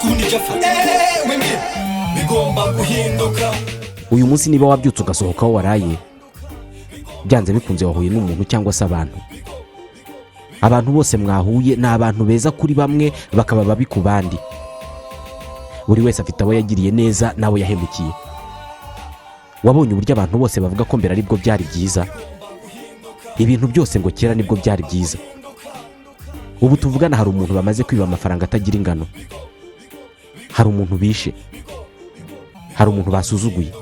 kundi cyafata bigomba guhinduka. Uyu munsi niba wabyutse ugasohoka aho waraye, byanze bikunze wahuye n'umuntu cyangwa se abantu bose mwahuye ni abantu beza kuri bamwe bakaba babi ku bandi. Buri wese afite abo yagiriye neza nawe yahemukiye. Wabonye uburyo abantu bose bavuga ko mbere aribwo byari byiza, ibintu byose ngo kera nibwo byari byiza. Ubu tuvugana hari umuntu bamaze kwiba amafaranga atagira ingano, hari umuntu bishe, hari umuntu basuzuguye,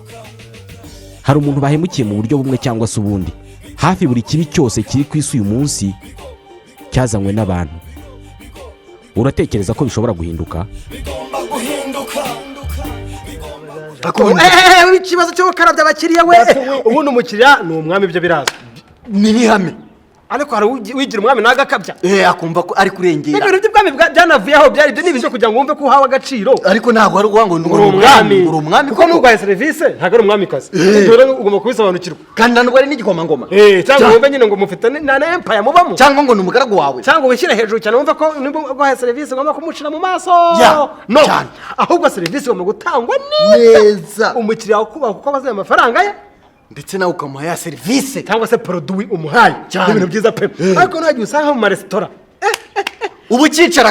hari umuntu bahemukiye mu buryo bumwe cyangwa se ubundi. Hafi buri kibi cyose kiri ku isi uyu munsi cyazanywe n'abantu. Uratekereza ko bishobora guhinduka? Ikibazo cyo gukarabya abakiriya we, ubundi umukiriya ni umwami, ibyo biraza ni nkihame. Ariko hari wigira umwami nagakabya akumva ko ari kurengera. Ibintu by'ubwami byanavuyeho byari byo n'ibintu kugira ngo wumve ko uhawe agaciro. Ariko ntabwo ari uguha ngo ni umwami kuko n'ugwaye serivisi ntabwo ari umwamikazi. Rero ugomba kubisobanukirwa. Kandi ntabwo ari n'igikomangoma. Cyangwa wumve nyine ngo mufite na empire mubamo, cyangwa ngo ni umugaragu wawe, cyangwa wishyire hejuru cyane wumve ko nimba ugwaye serivisi ugomba kumucira mu maso. No, ahubwo serivisi igomba gutangwa neza, umukiriya akubaha kuko abazaye amafaranga ye, ndetse nawe ukamuha ya serivisi cyangwa se produit umuhaye. Ibintu byiza pe. Ariko nagiye usanga mu maresitora ubu ukicara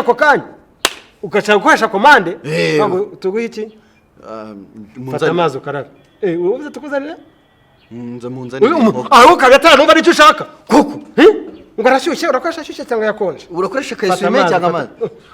ako kanya ugashaka gukoresha komande, ntabwo tuguhe iki, fata amazi ukarabe. Ubuze tukuzanira aho kagatara numva nicyo ushaka kuko ngo arashyushye. Urakoresha ashyushye cyangwa yakonje? Urakoresha kayisume cyangwa amazi?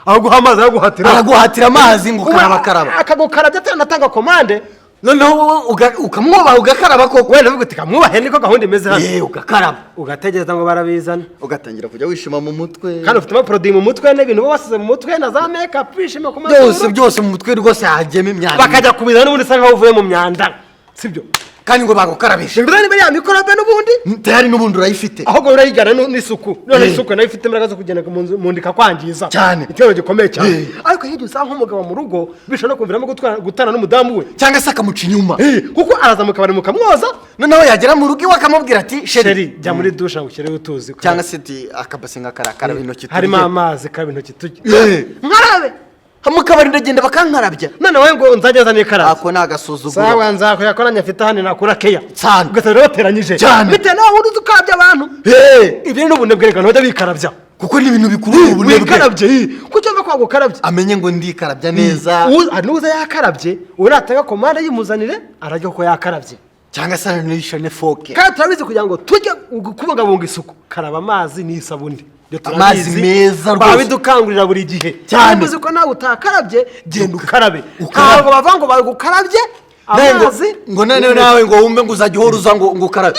Aho guha amazi araguhatira amazi ngo karaba akagukarabya atanatanga komande. Noneho ukamwubaha ugakaraba koko. Wenda uvuga uti kamwubahe niko gahunda imeze hano. Ugakaraba ugategereza ngo barabizana, ugatangira kujya wishima mu mutwe. Kandi ufite produit mu mutwe n'ibintu bo basize mu mutwe na za makeup wishima ku mazuru byose mu mutwe rwose hagiyemo imyanda, bakajya kubizana n'ubundi sanga uvuye mu myanda, sibyo? Kandi ngo bagukarabishe ngo niba ya mikorobe n'ubundi tayari n'ubundi urayifite, ahubwo urayigana n'isuku. None isuku nayo ifite imbaraga zo kugenda mu ndika kwangiza cyane, ikibazo gikomeye cyane. Ariko hirya usanga nk'umugabo mu rugo bishobora kumviramo gutana n'umudamu we, cyangwa se akamuca inyuma kuko araza mukabari mukamwoza. Noneho yagera mu rugo iwe akamubwira ati sheri jya muri dusha ngo ukire utuzi, cyangwa se ati akabase ngakarakara intoki harimo amazi karaba intoki tujye nkarabe. Hamukabari ndagenda bakankarabya. None we ngo nzageza n'ikarabe ako nagasuzuguro. Sawa nzako yakoranya afite hano nakura keya cyane, ugasanga bateranyije bite nawe wundi ukabya abantu. Ibyo ni ubunebwe reka ntajya bikarabya kuko ni ibintu bikuru ubunebwe. Bikarabye kuko mva kwa gukarabya amenye ngo ndikarabya neza. Nuza yakarabye uratanga komanda yimuzanire arajya ko yakarabye, cyangwa se n'ishane foke. Kandi turabizi kugira ngo tujye kubungabunga isuku, karaba amazi n'isabuni, amazi meza rwose babidukangurira buri gihe cyane. Uzi ko nawe utakarabye genda ukarabe, ntabwo bava ngo bagukarabye amazi ngo nawe ngo wumve ngo uzajya uhora uza ngo ukarabe.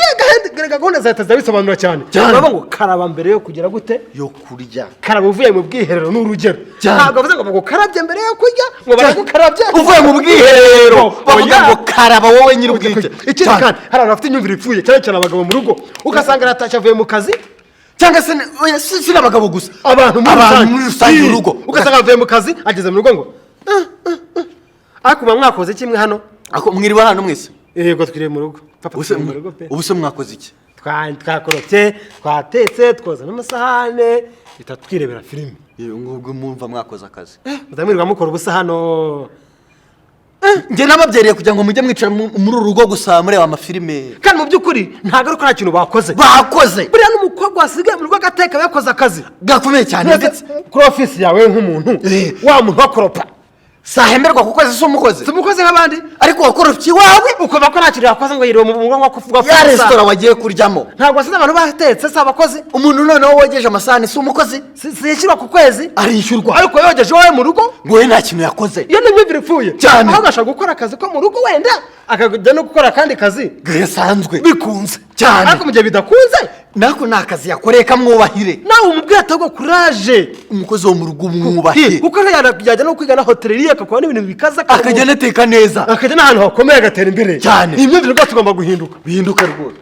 Gerega gahunda za leta zabisobanura cyane. Bava ngo karaba mbere yo kugira gute yo kurya, karaba uvuye mu bwiherero n'urugero. Ntabwo bavuze ngo bagukarabye mbere yo kurya, ngo baragukarabye uvuye mu bwiherero. Bavuga ngo karaba wowe nyiri ubwite. Ikindi kandi hari abantu bafite imyumvire ipfuye cyane cyane abagabo mu rugo, ugasanga aratashye avuye mu kazi, cyangwa se si n'abagabo gusa, abantu muri rusange urugo, ugasanga avuye mu kazi ageze mu rugo ngo ariko mwakoze kimwe hano. Ako mwiriwe hano mwese? Yego twiriye mu rugo. Papa mu rugo pe. Ubuse mwakoze iki? Twakorotse, twatetse, twoza n'amasahane, itatwirebera filime. Ngubwo mwumva mwakoze akazi. Mudamwirirwa mukora ubusa hano. Nge nababyereye kugira ngo mujye mwicara muri urugo gusa mureba amafilime. Kandi mu by'ukuri ntago ari ko nta kintu bakoze. Buriya n'umukobwa wasigaye mu rugo agateka yakoze akazi gakomeye cyane, ndetse kuri office yawe nk'umuntu wa muntu wakoropa sahemberwa kuko si umukozi nk'abandi, ariko wakorofye iwawe ukova ko nta kintu yakoze ngo yiriwe mu ngo nko kuvuga ya restaurant wagiye kuryamo. Ntabwo asize abantu batetse si abakozi. Umuntu noneho wogeje amasahani si umukozi, si yishyurwa ku kwezi, arishyurwa. Ariko yogeje wowe mu rugo ngo we nta kintu yakoze. Iyo ni imyumvire ipfuye cyane, aho agashaka gukora akazi ko mu rugo wenda akajya no gukora akandi kazi gasanzwe bikunze cyane. Ariko mu gihe bidakunze nako ni akazi yakoreye kamwubahire. Nawe umubwira atago courage, umukozi wo mu rugo umwubahire, kuko yajya no kwiga na hotelier akakora n'ibintu bikaza, akajya anateka neza, akajya n'ahantu hakomeye agatera imbere cyane. Imyumvire rwose tugomba guhinduka rwose.